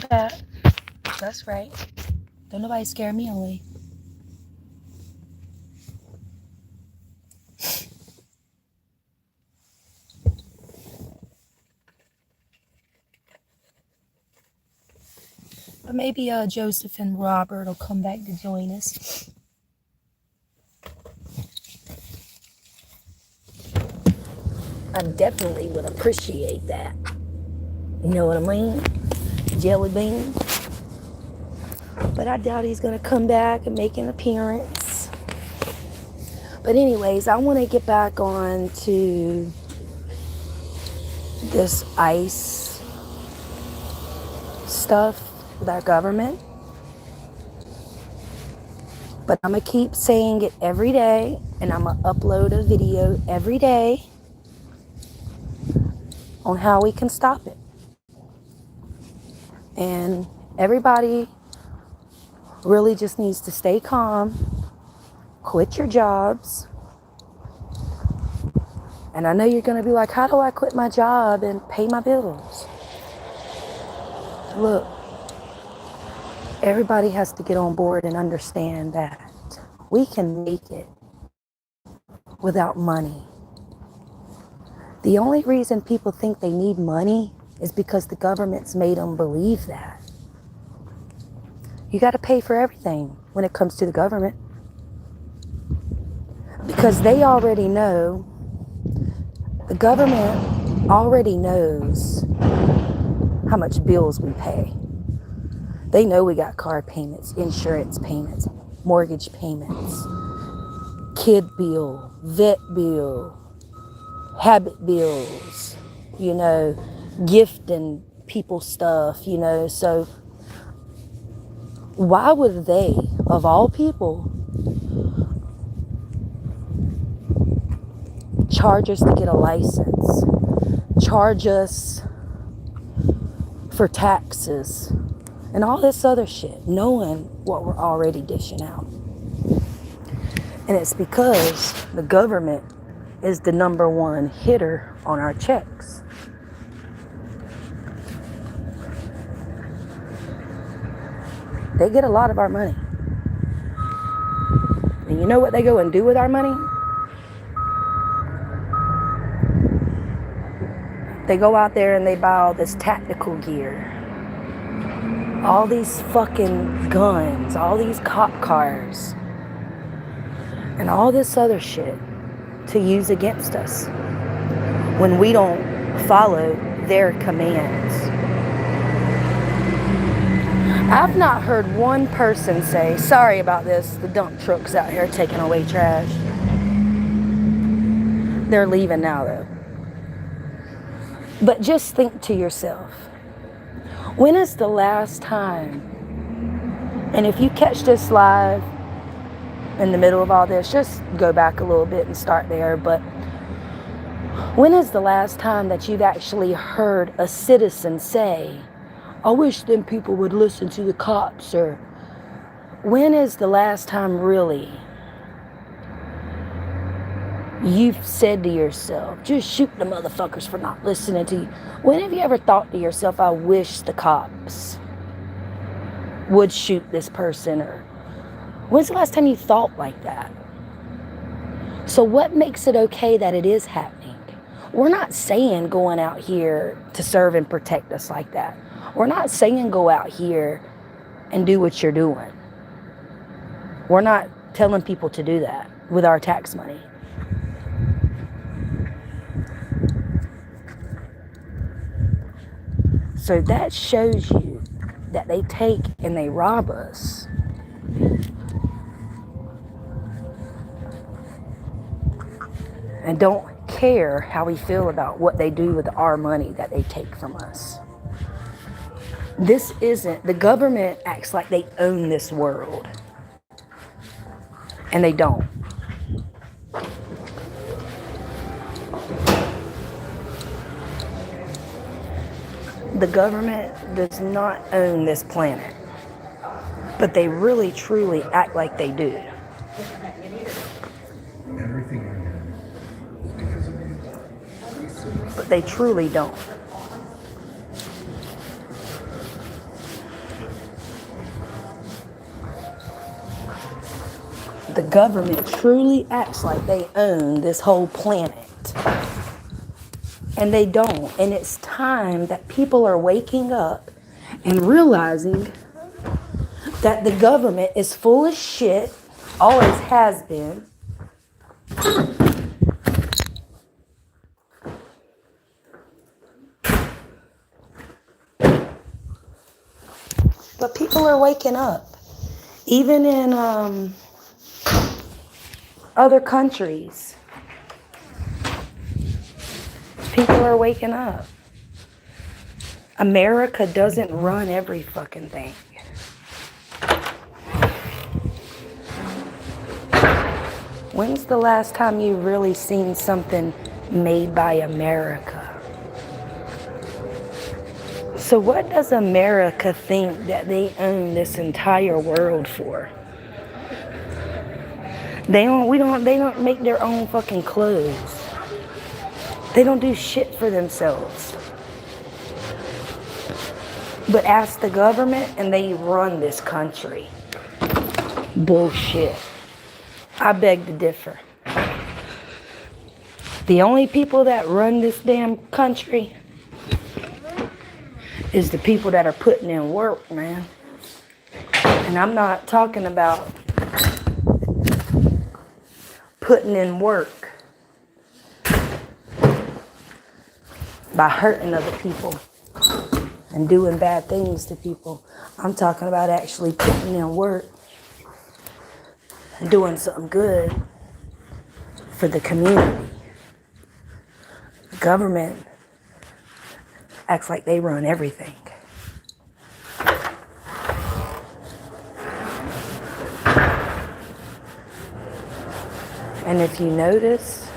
Pat. That's right. Don't nobody scare me away. But maybe Joseph and Robert will come back to join us. I definitely would appreciate that. You know what I mean? Jelly bean. But I doubt he's going to come back and make an appearance. But anyways, I want to get back on to this ICE stuff with our government. But I'm going to keep saying it every day, and I'm going to upload a video every day on how we can stop it. And everybody really just needs to stay calm, quit your jobs. And I know you're going to be like, how do I quit my job and pay my bills? Look, everybody has to get on board and understand that we can make it without money. The only reason people think they need money is because the government's made them believe that. You got to pay for everything when it comes to the government. Because they already know, the government already knows how much bills we pay. They know we got car payments, insurance payments, mortgage payments, kid bill, vet bill, habit bills, gifting people stuff, so why would they, of all people, charge us to get a license, charge us for taxes, and all this other shit, knowing what we're already dishing out? And it's because the government is the number one hitter on our checks. They get a lot of our money. And you know what they go and do with our money? They go out there and they buy all this tactical gear. All these fucking guns, all these cop cars, and all this other shit to use against us when we don't follow their commands. I've not heard one person say, sorry about this, the dump truck's out here taking away trash. They're leaving now though. But just think to yourself, when is the last time, and if you catch this live in the middle of all this, just go back a little bit and start there, but when is the last time that you've actually heard a citizen say, I wish them people would listen to the cops? Or when is the last time really you've said to yourself, just shoot the motherfuckers for not listening to you? When have you ever thought to yourself, I wish the cops would shoot this person? Or when's the last time you thought like that? So what makes it okay that it is happening? We're not saying going out here to serve and protect us like that. We're not saying go out here and do what you're doing. We're not telling people to do that with our tax money. So that shows you that they take and they rob us. And don't care how we feel about what they do with our money that they take from us. This isn't, the government acts like they own this world. And they don't. The government does not own this planet. But they really, truly act like they do. But they truly don't. The government truly acts like they own this whole planet. And they don't. And it's time that people are waking up and realizing that the government is full of shit, always has been. But people are waking up. Even in other countries, people are waking up. America doesn't run every fucking thing. When's the last time you really seen something made by America? So what does America think that they own this entire world for? They don't make their own fucking clothes. They don't do shit for themselves. But ask the government and they run this country. Bullshit. I beg to differ. The only people that run this damn country is the people that are putting in work, man. And I'm not talking about putting in work by hurting other people and doing bad things to people. I'm talking about actually putting in work and doing something good for the community. The government acts like they run everything. And if you notice,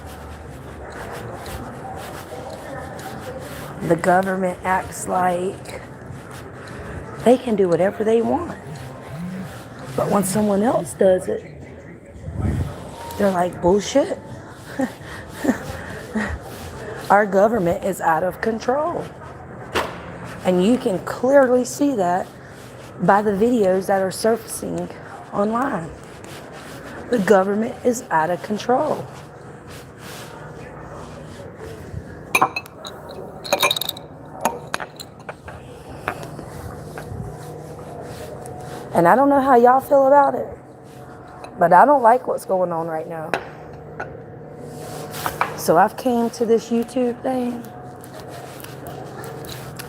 the government acts like they can do whatever they want. But when someone else does it, they're like, bullshit. Our government is out of control. And you can clearly see that by the videos that are surfacing online. The government is out of control. And I don't know how y'all feel about it, but I don't like what's going on right now. So I've came to this YouTube thing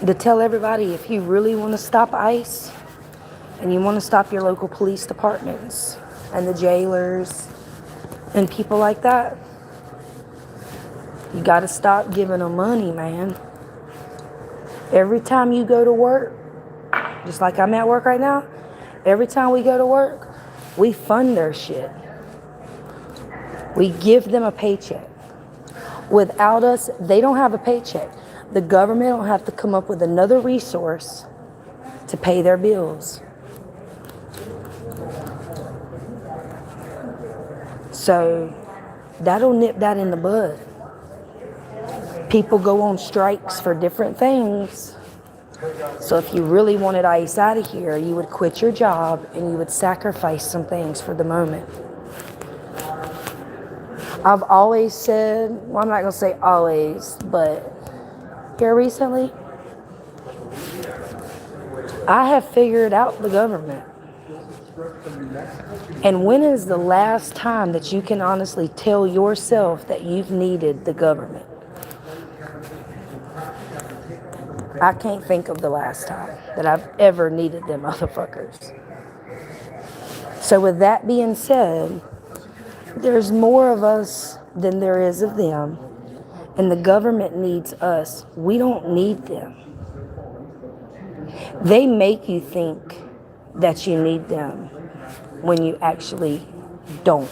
to tell everybody, if you really want to stop ICE and you want to stop your local police departments and the jailers and people like that, you got to stop giving them money, man. Every time you go to work, just like I'm at work right now, every time we go to work, we fund their shit. We give them a paycheck. Without us, they don't have a paycheck. The government don't have to come up with another resource to pay their bills. So that'll nip that in the bud. People go on strikes for different things. So if you really wanted ICE out of here, you would quit your job and you would sacrifice some things for the moment. I've always said, well, I'm not going to say always, but here recently, I have figured out the government. And when is the last time that you can honestly tell yourself that you've needed the government? I can't think of the last time that I've ever needed them motherfuckers. So with that being said, there's more of us than there is of them. And the government needs us. We don't need them. They make you think that you need them when you actually don't.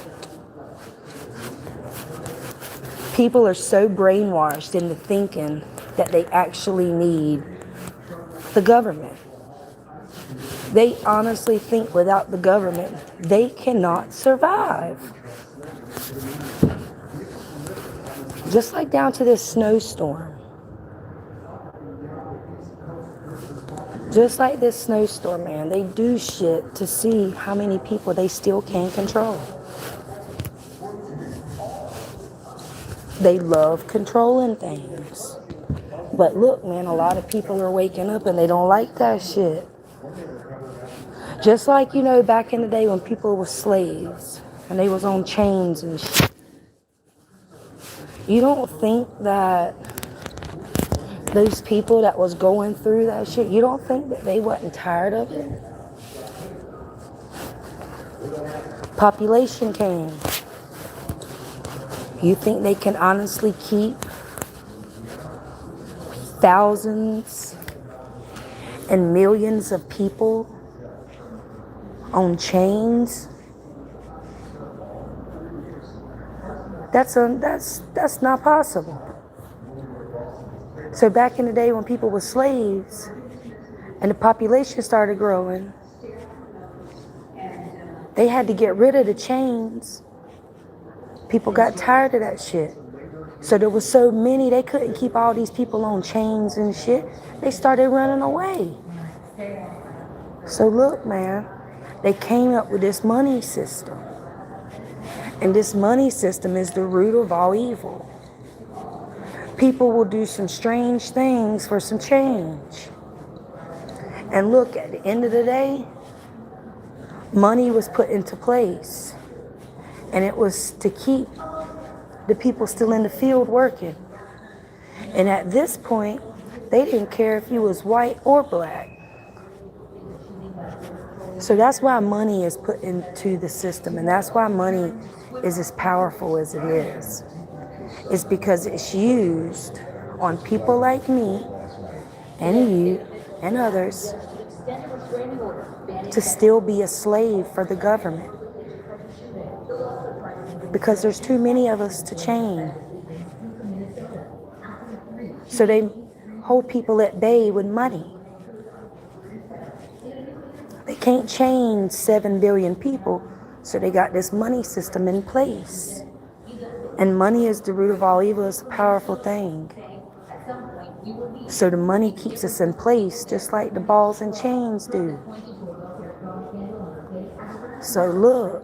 People are so brainwashed into thinking that they actually need the government. They honestly think without the government, they cannot survive. Just like down to this snowstorm. Just like this snowstorm, man. They do shit to see how many people they still can control. They love controlling things. But look, man, a lot of people are waking up and they don't like that shit. Just like, back in the day when people were slaves and they was on chains and shit. You don't think that those people that was going through that shit, you don't think that they wasn't tired of it? Population came. You think they can honestly keep thousands and millions of people on chains? That's not possible. So back in the day when people were slaves and the population started growing, they had to get rid of the chains. People got tired of that shit. So there was so many, they couldn't keep all these people on chains and shit. They started running away. So look, man, they came up with this money system. And this money system is the root of all evil. People will do some strange things for some change. And look, at the end of the day, money was put into place. And it was to keep the people still in the field working. And at this point, they didn't care if you was white or black. So that's why money is put into the system. And that's why money is as powerful as it is. It's because it's used on people like me and you and others to still be a slave for the government. Because there's too many of us to chain. So they hold people at bay with money. They can't chain 7 billion people, so they got this money system in place. And money is the root of all evil. It's a powerful thing. So the money keeps us in place, just like the balls and chains do. So look,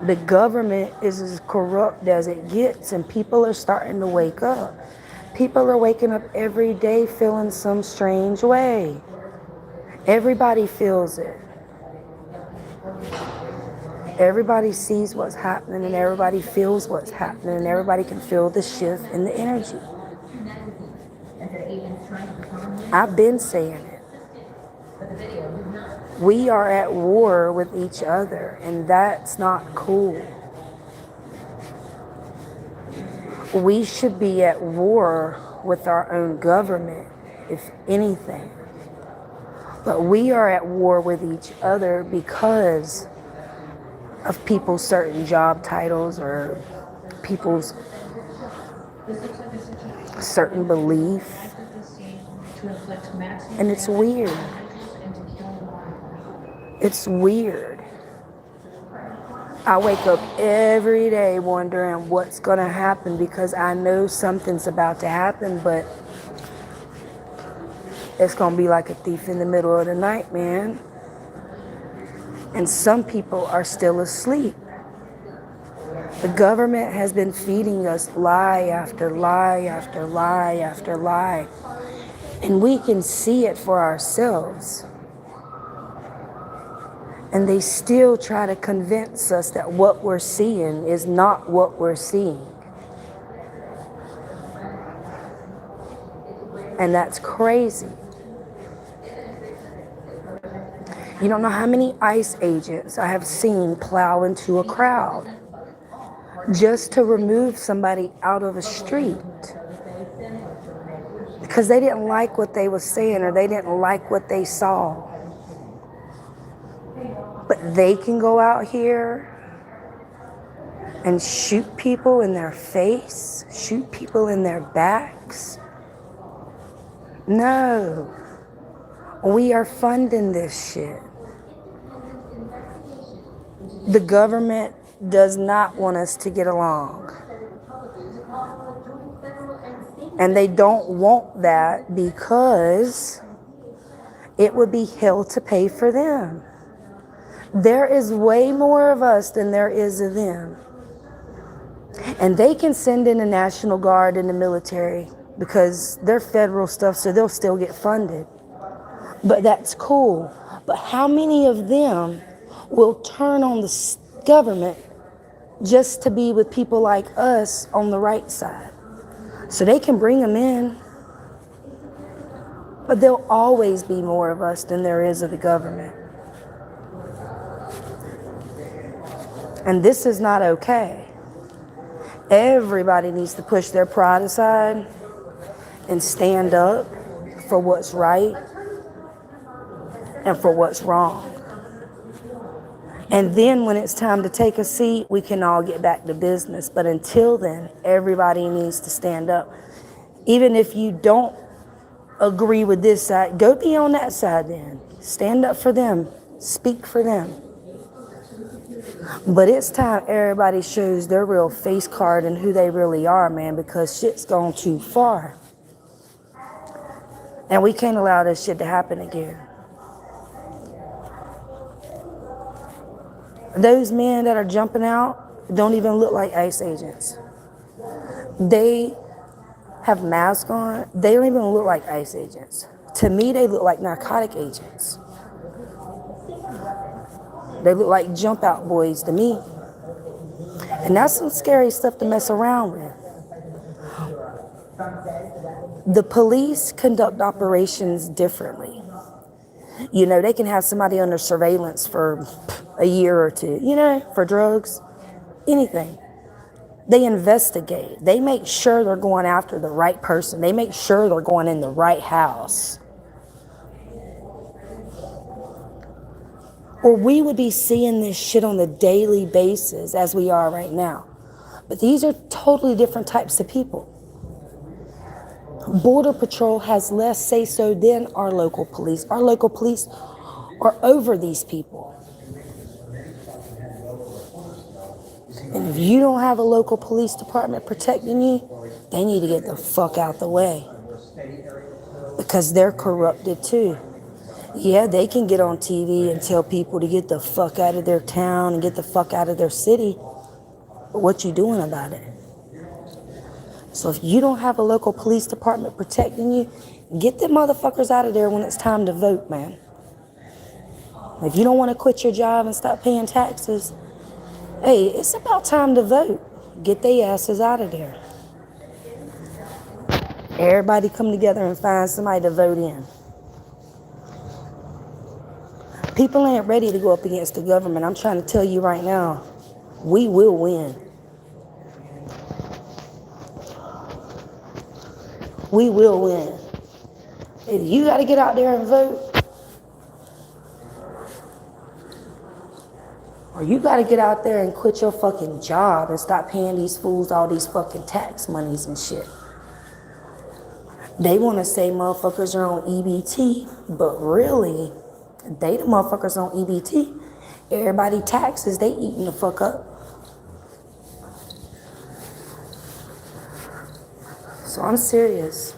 the government is as corrupt as it gets, and people are starting to wake up. People are waking up every day feeling some strange way. Everybody feels it. Everybody sees what's happening, and everybody feels what's happening, and everybody can feel the shift in the energy. I've been saying it. We are at war with each other, and that's not cool. We should be at war with our own government, if anything. But we are at war with each other because of people's certain job titles or people's certain belief. And it's weird. It's weird. I wake up every day wondering what's going to happen because I know something's about to happen, but it's going to be like a thief in the middle of the night, man. And some people are still asleep. The government has been feeding us lie after lie after lie after lie. And we can see it for ourselves. And they still try to convince us that what we're seeing is not what we're seeing. And that's crazy. You don't know how many ICE agents I have seen plow into a crowd just to remove somebody out of a street because they didn't like what they were saying or they didn't like what they saw. But they can go out here and shoot people in their face, shoot people in their backs. No, we are funding this shit. The government does not want us to get along. And they don't want that because it would be hell to pay for them. There is way more of us than there is of them. And they can send in the National Guard and the military because they're federal stuff, so they'll still get funded. But that's cool. But how many of them will turn on the government just to be with people like us on the right side? So they can bring them in. But there'll always be more of us than there is of the government. And this is not okay. Everybody needs to push their pride aside and stand up for what's right and for what's wrong. And then when it's time to take a seat, we can all get back to business. But until then, everybody needs to stand up. Even if you don't agree with this side, go be on that side then. Stand up for them. Speak for them. But it's time everybody shows their real face card and who they really are, man, because shit's gone too far. And we can't allow this shit to happen again. Those men that are jumping out don't even look like ICE agents. They have masks on. They don't even look like ICE agents. To me, they look like narcotic agents. They look like jump out boys to me. And that's some scary stuff to mess around with. The police conduct operations differently. You know, they can have somebody under surveillance for a year or two, you know, for drugs, anything. They investigate. They make sure they're going after the right person. They make sure they're going in the right house. Or we would be seeing this shit on a daily basis as we are right now. But these are totally different types of people. Border Patrol has less say-so than our local police. Our local police are over these people. And if you don't have a local police department protecting you, they need to get the fuck out the way. Because they're corrupted too. Yeah, they can get on TV and tell people to get the fuck out of their town and get the fuck out of their city. But what you doing about it? So if you don't have a local police department protecting you, get them motherfuckers out of there when it's time to vote, man. If you don't want to quit your job and stop paying taxes, hey, it's about time to vote. Get their asses out of there. Everybody come together and find somebody to vote in. People ain't ready to go up against the government. I'm trying to tell you right now, we will win. We will win. If you got to get out there and vote, or you got to get out there and quit your fucking job and stop paying these fools all these fucking tax monies and shit. They want to say motherfuckers are on EBT, but really, they the motherfuckers on EBT. Everybody taxes, they eating the fuck up. So I'm serious.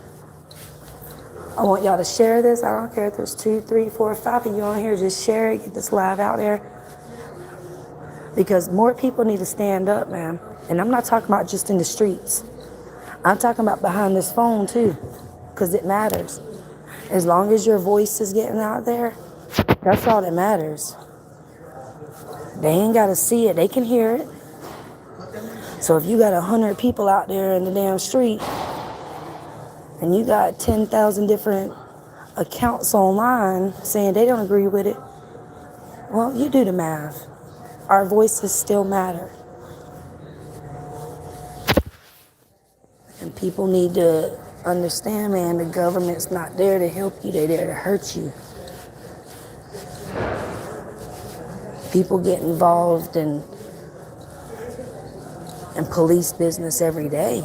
I want y'all to share this. I don't care if there's 2, 3, 4, 5 of you on here. Just share it. Get this live out there. Because more people need to stand up, man. And I'm not talking about just in the streets. I'm talking about behind this phone, too. Because it matters. As long as your voice is getting out there, that's all that matters. They ain't got to see it. They can hear it. So if you got 100 people out there in the damn street, and you got 10,000 different accounts online saying they don't agree with it, well, you do the math. Our voices still matter. And people need to understand, man, the government's not there to help you. They're there to hurt you. People get involved in police business every day.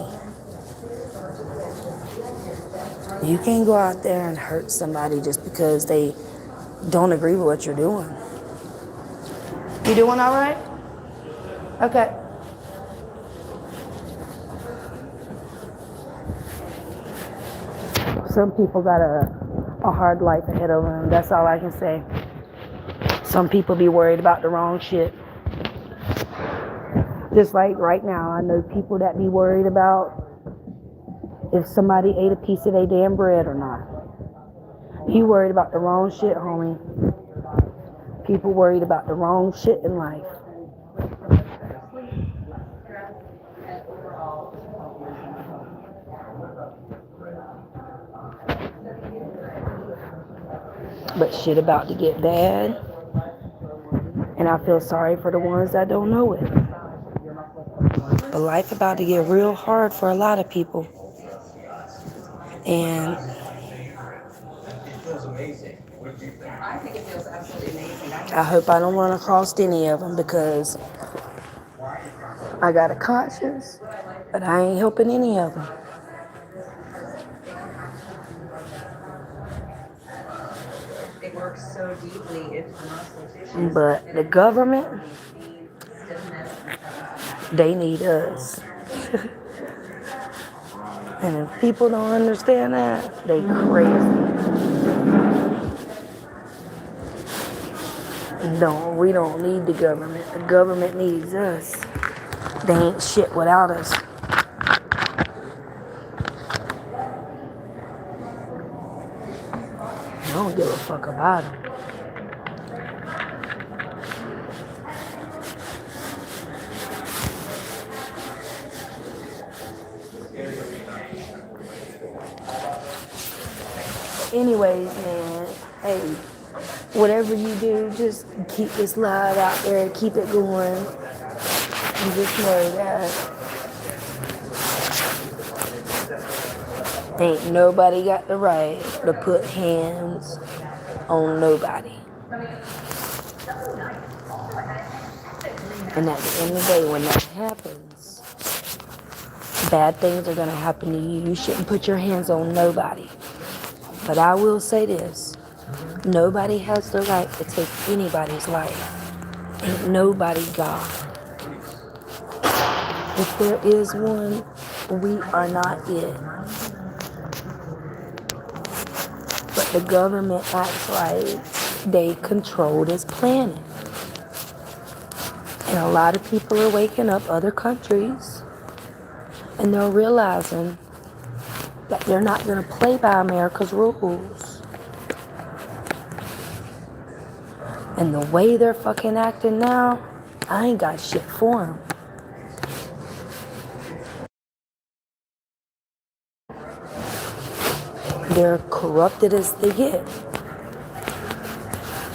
You can't go out there and hurt somebody just because they don't agree with what you're doing. You doing all right? Okay. Some people got a hard life ahead of them. That's all I can say. Some people be worried about the wrong shit. Just like right now, I know people that be worried about if somebody ate a piece of their damn bread or not. You worried about the wrong shit, homie. People worried about the wrong shit in life. But shit about to get bad. And I feel sorry for the ones that don't know it. But life about to get real hard for a lot of people. And I hope I don't run across any of them, because I got a conscience, but I ain't helping any of them. It works so deeply into the muscle tissue. But the government, they need us. And if people don't understand that, they crazy. No, we don't need the government. The government needs us. They ain't shit without us. I don't give a fuck about them. Anyways, man, hey, whatever you do, just keep this live out there, keep it going. And just know that ain't nobody got the right to put hands on nobody. And at the end of the day, when that happens, bad things are going to happen to you. You shouldn't put your hands on nobody. But I will say this. Nobody has the right to take anybody's life. Ain't nobody God. If there is one, we are not it. But the government acts like they control this planet. And a lot of people are waking up, other countries, and they're realizing that they're not going to play by America's rules. And the way they're fucking acting now, I ain't got shit for them. They're corrupted as they get.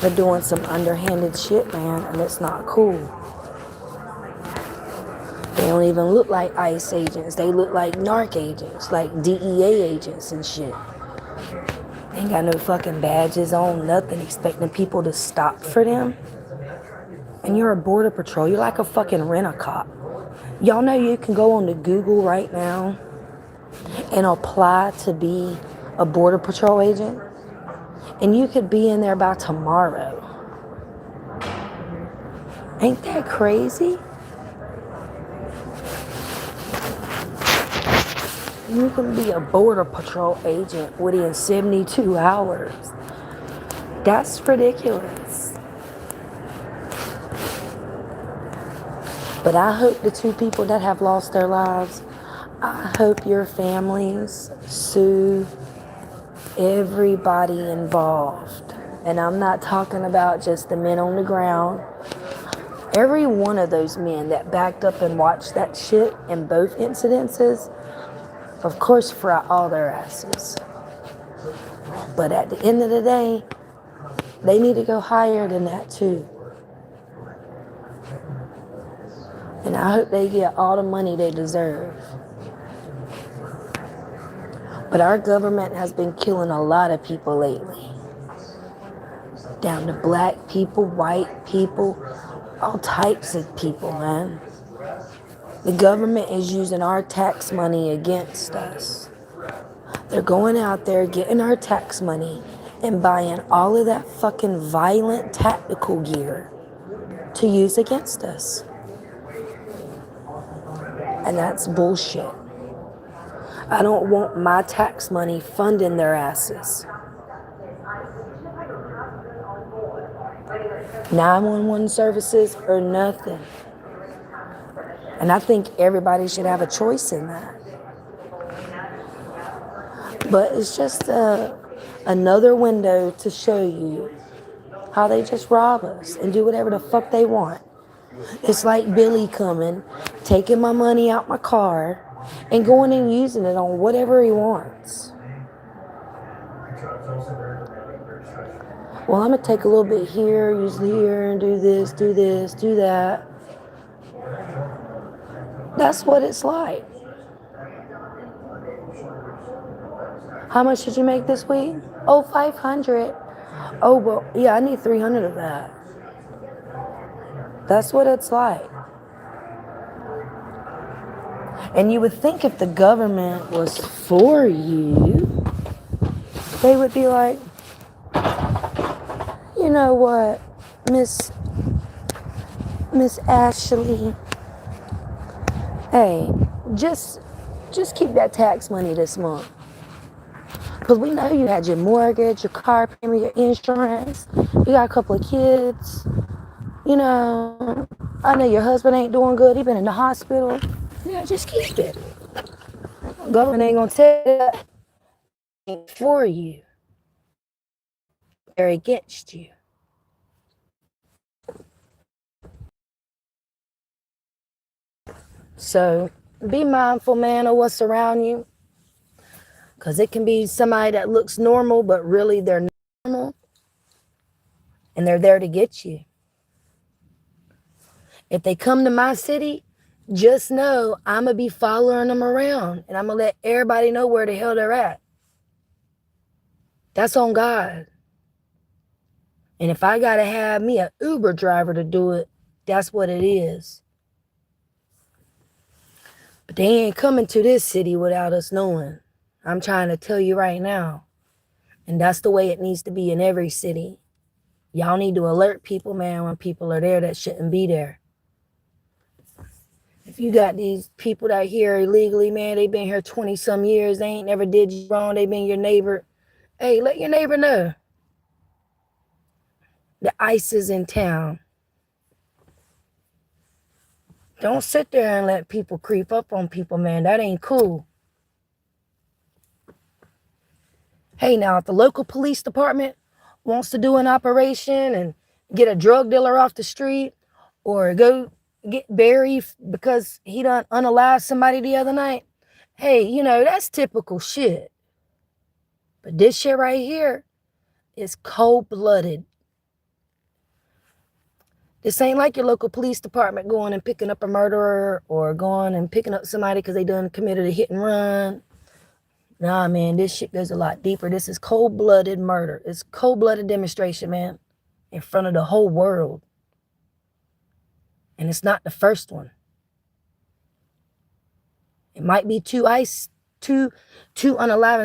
They're doing some underhanded shit, man, and it's not cool. They don't even look like ICE agents. They look like narc agents, like DEA agents and shit. Ain't got no fucking badges on, nothing, expecting people to stop for them. And you're a border patrol. You're like a fucking rent-a-cop. Y'all know you can go on to Google right now and apply to be a border patrol agent, and you could be in there by tomorrow. Ain't that crazy? You can be a border patrol agent within 72 hours. That's ridiculous. But I hope the two people that have lost their lives, I hope your families sue everybody involved. And I'm not talking about just the men on the ground. Every one of those men that backed up and watched that shit in both incidences, of course, fry all their asses. But at the end of the day, they need to go higher than that too. And I hope they get all the money they deserve. But our government has been killing a lot of people lately. Down to black people, white people, all types of people, man. The government is using our tax money against us. They're going out there getting our tax money and buying all of that fucking violent tactical gear to use against us. And that's bullshit. I don't want my tax money funding their asses. 911 services or nothing. And I think everybody should have a choice in that. But it's just another window to show you how they just rob us and do whatever the fuck they want. It's like Billy coming, taking my money out my car, and going and using it on whatever he wants. Well, I'm going to take a little bit here, use here, and do this, do that. That's what it's like. How much did you make this week? Oh, 500. Oh, well, yeah, I need 300 of that. That's what it's like. And you would think if the government was for you, they would be like, you know what, Miss Ashley, hey, just keep that tax money this month. Because we know you had your mortgage, your car payment, your insurance. You got a couple of kids. You know, I know your husband ain't doing good. He been in the hospital. Yeah, just keep it. Government ain't going to tell you that for you. They're against you. So be mindful, man, of what's around you. Because it can be somebody that looks normal, but really they're normal. And they're there to get you. If they come to my city, just know I'm going to be following them around. And I'm going to let everybody know where the hell they're at. That's on God. And if I got to have me an Uber driver to do it, that's what it is. But they ain't coming to this city without us knowing. I'm trying to tell you right now. And that's the way it needs to be in every city. Y'all need to alert people, man, when people are there that shouldn't be there. If you got these people that here illegally, man, they been here 20 some years, they ain't never did you wrong, they been your neighbor. Hey, let your neighbor know. The ICE is in town. Don't sit there and let people creep up on people, man. That ain't cool. Hey, now, if the local police department wants to do an operation and get a drug dealer off the street or go get Barry because he done unalived somebody the other night, hey, you know, that's typical shit. But this shit right here is cold-blooded. This ain't like your local police department going and picking up a murderer or going and picking up somebody because they done committed a hit and run. Nah, man, this shit goes a lot deeper. This is cold-blooded murder. It's cold-blooded demonstration, man, in front of the whole world. And it's not the first one. It might be two unalivings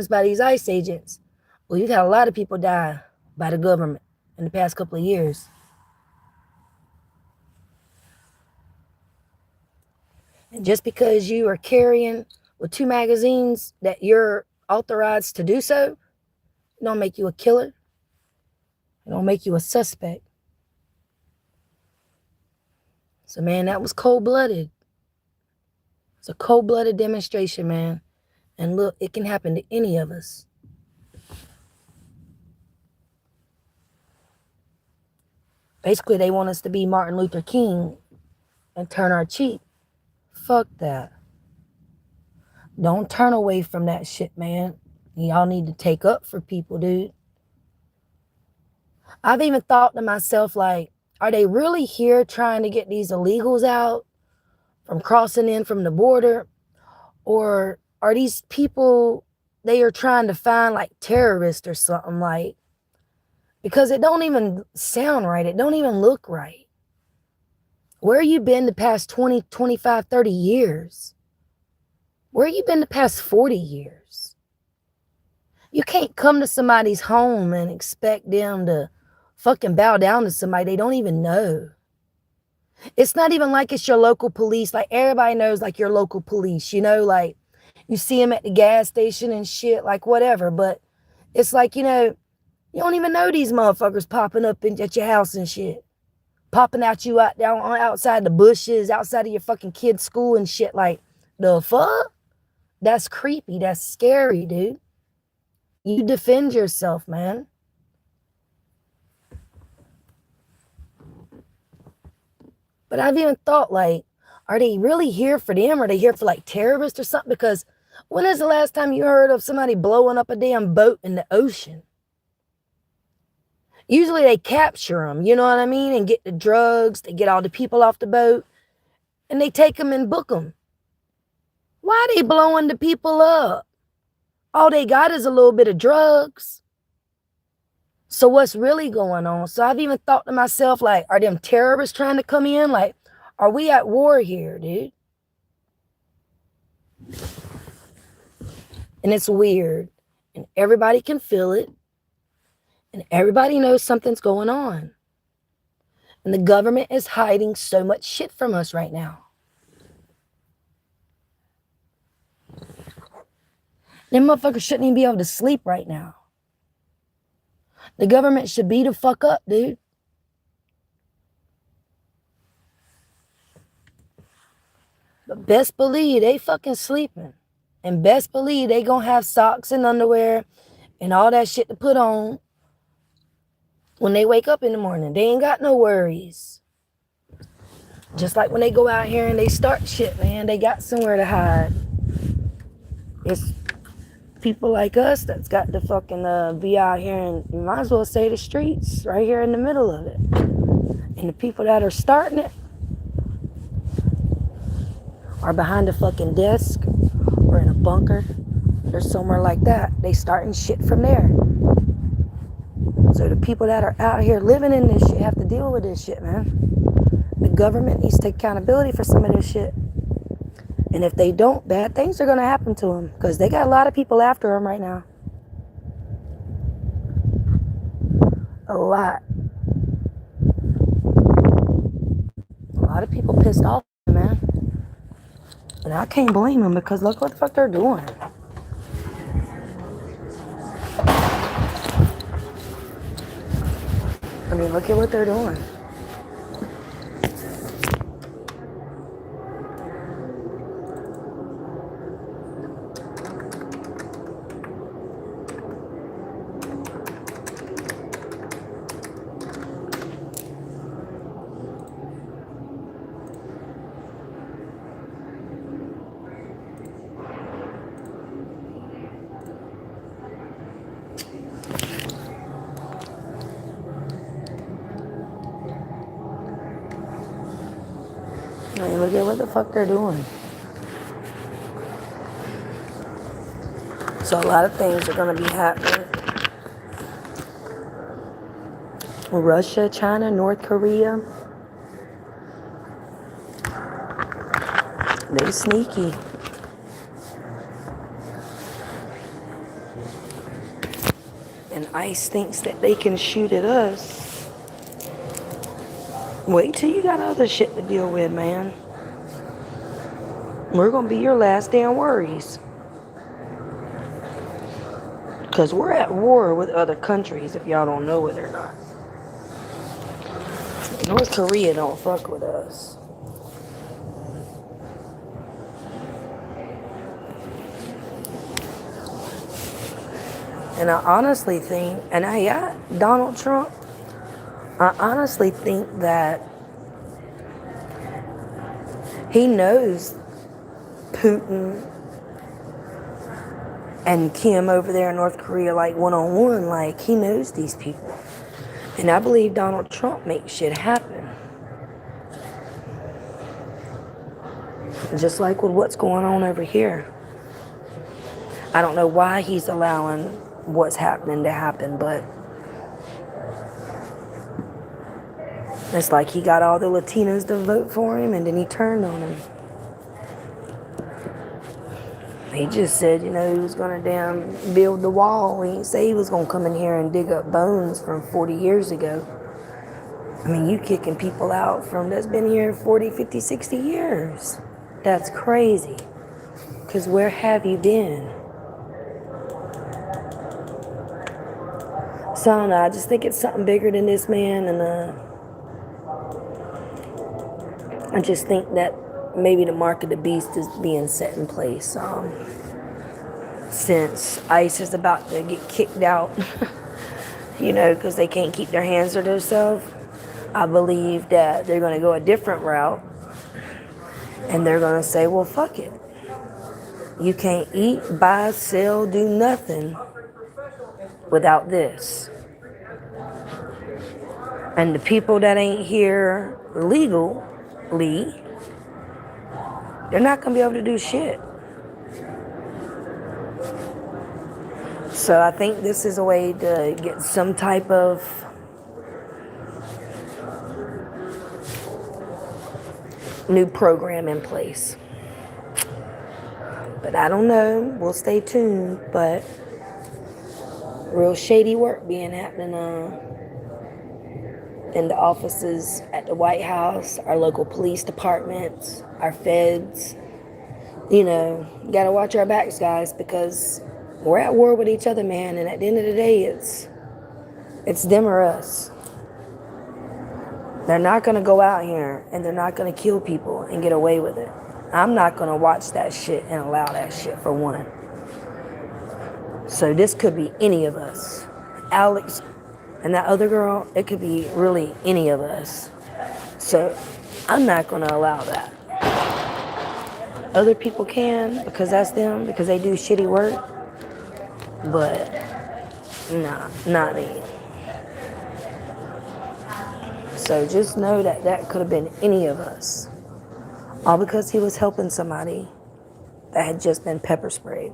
by these ICE agents. Well, you've had a lot of people die by the government in the past couple of years. And just because you are carrying with 2 magazines that you're authorized to do so, it don't make you a killer. It don't make you a suspect. So, man, that was cold-blooded. It's a cold-blooded demonstration, man. And look, it can happen to any of us. Basically, they want us to be Martin Luther King and turn our cheek. Fuck that. Don't turn away from that shit, man. Y'all need to take up for people, dude. I've even thought to myself, like, are they really here trying to get these illegals out from crossing in from the border? Or are these people, they are trying to find like terrorists or something, like, because it don't even sound right. It don't even look right. Where you been the past 20, 25, 30 years? Where you been the past 40 years? You can't come to somebody's home and expect them to fucking bow down to somebody they don't even know. It's not even like it's your local police. Like, everybody knows, like, your local police, you know, like, You see them at the gas station and shit, like whatever. But it's like, you don't even know these motherfuckers popping up at your house and shit. Popping out you outside the bushes, outside of your fucking kid's school and shit. Like, the fuck? That's creepy. That's scary, dude. You defend yourself, man. But I've even thought, like, are they really here for them? Are they here for, like, terrorists or something? Because when is the last time you heard of somebody blowing up a damn boat in the ocean? Usually they capture them, you know what I mean? And get the drugs, they get all the people off the boat, and they take them and book them. Why are they blowing the people up? All they got is a little bit of drugs. So what's really going on? So I've even thought to myself, like, are them terrorists trying to come in? Like, are we at war here, dude? And it's weird. And everybody can feel it. And everybody knows something's going on. And the government is hiding so much shit from us right now. Them motherfuckers shouldn't even be able to sleep right now. The government should be the fuck up, dude. But best believe they fucking sleeping. And best believe they gonna have socks and underwear and all that shit to put on when they wake up in the morning. They ain't got no worries. Just like when they go out here and they start shit, man, they got somewhere to hide. It's people like us that's got to fucking be out here, and you might as well say the streets right here in the middle of it. And the people that are starting it are behind a fucking desk or in a bunker or somewhere like that. They starting shit from there. So the people that are out here living in this shit have to deal with this shit, man. The government needs to take accountability for some of this shit. And if they don't, bad things are going to happen to them. Because they got a lot of people after them right now. A lot. A lot of people pissed off, man. And I can't blame them because look what the fuck they're doing. I mean, look at what they're doing. I mean, look at what the fuck they're doing. So a lot of things are going to be happening. Russia, China, North Korea. They sneaky. And ICE thinks that they can shoot at us. Wait till you got other shit to deal with, man. We're going to be your last damn worries. Because we're at war with other countries, if y'all don't know it or not. North Korea don't fuck with us. And I honestly think, and I got Donald Trump, I honestly think that he knows Putin and Kim over there in North Korea, like one-on-one, like he knows these people. And I believe Donald Trump makes shit happen. Just like with what's going on over here. I don't know why he's allowing what's happening to happen, but it's like he got all the Latinos to vote for him and then he turned on him. He just said, he was going to damn build the wall. He didn't say he was going to come in here and dig up bones from 40 years ago. I mean, you kicking people out from that's been here 40, 50, 60 years. That's crazy. Because where have you been? So I don't know. I just think it's something bigger than this, man. And I just think that maybe the mark of the beast is being set in place. Since ICE is about to get kicked out, because they can't keep their hands to themselves, I believe that they're going to go a different route. And they're going to say, well, fuck it. You can't eat, buy, sell, do nothing without this. And the people that ain't here legally, they're not going to be able to do shit. So I think this is a way to get some type of new program in place. But I don't know. We'll stay tuned. But real shady work being happening in the offices at the White House, our local police departments, our feds. Gotta watch our backs, guys, because we're at war with each other, man. And at the end of the day, it's them or us. They're not gonna go out here and they're not gonna kill people and get away with it. I'm not gonna watch that shit and allow that shit, for one. So this could be any of us. Alex and that other girl, it could be really any of us. So I'm not gonna allow that. Other people can, because that's them, because they do shitty work. But nah, not me. So just know that that could have been any of us. All because he was helping somebody that had just been pepper sprayed.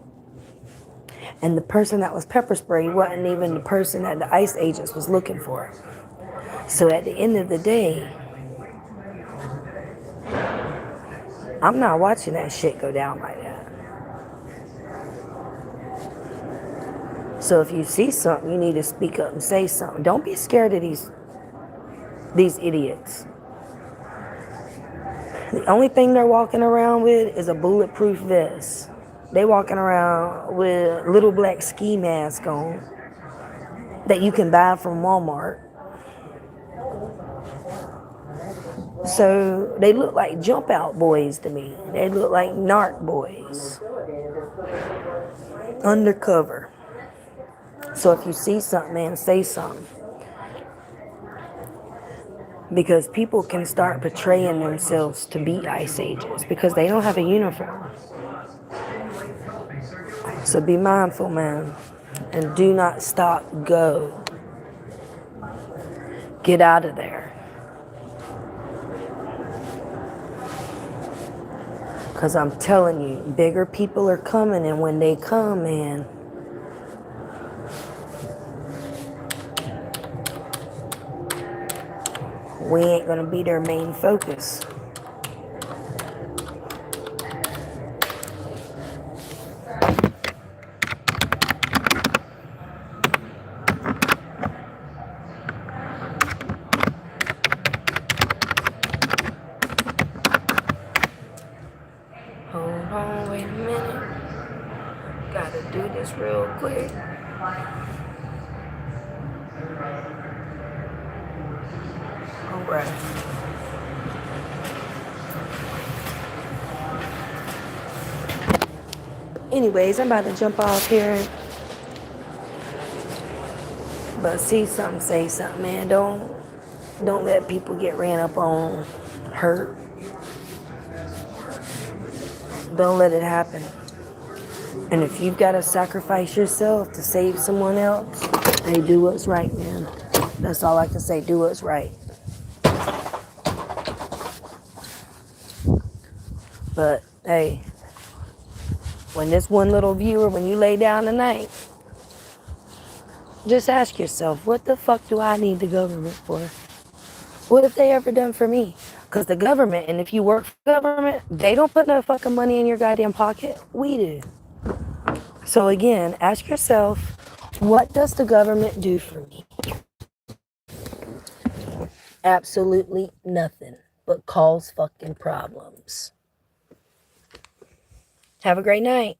And the person that was pepper sprayed wasn't even the person that the ICE agents was looking for. So at the end of the day, I'm not watching that shit go down like that. So if you see something, you need to speak up and say something. Don't be scared of these idiots. The only thing they're walking around with is a bulletproof vest. They walking around with little black ski mask on that you can buy from Walmart. So they look like jump out boys to me. They look like narc boys. Undercover. So if you see something, man, say something. Because people can start portraying themselves to be ICE agents because they don't have a uniform. So be mindful, man. And do not stop. Go. Get out of there. Because I'm telling you, bigger people are coming, and when they come, man, we ain't going to be their main focus. Hold on, wait a minute. Gotta do this real quick. Alright. Anyways, I'm about to jump off here. But see something, say something, man. Don't let people get ran up on, hurt. Don't let it happen. And if you've got to sacrifice yourself to save someone else, hey, do what's right, man. That's all I can say. Do what's right. But, hey, when this one little viewer, when you lay down tonight, just ask yourself, what the fuck do I need the government for? What have they ever done for me? Because the government, and if you work for the government, they don't put no fucking money in your goddamn pocket. We do. So again, ask yourself, what does the government do for me? Absolutely nothing but cause fucking problems. Have a great night.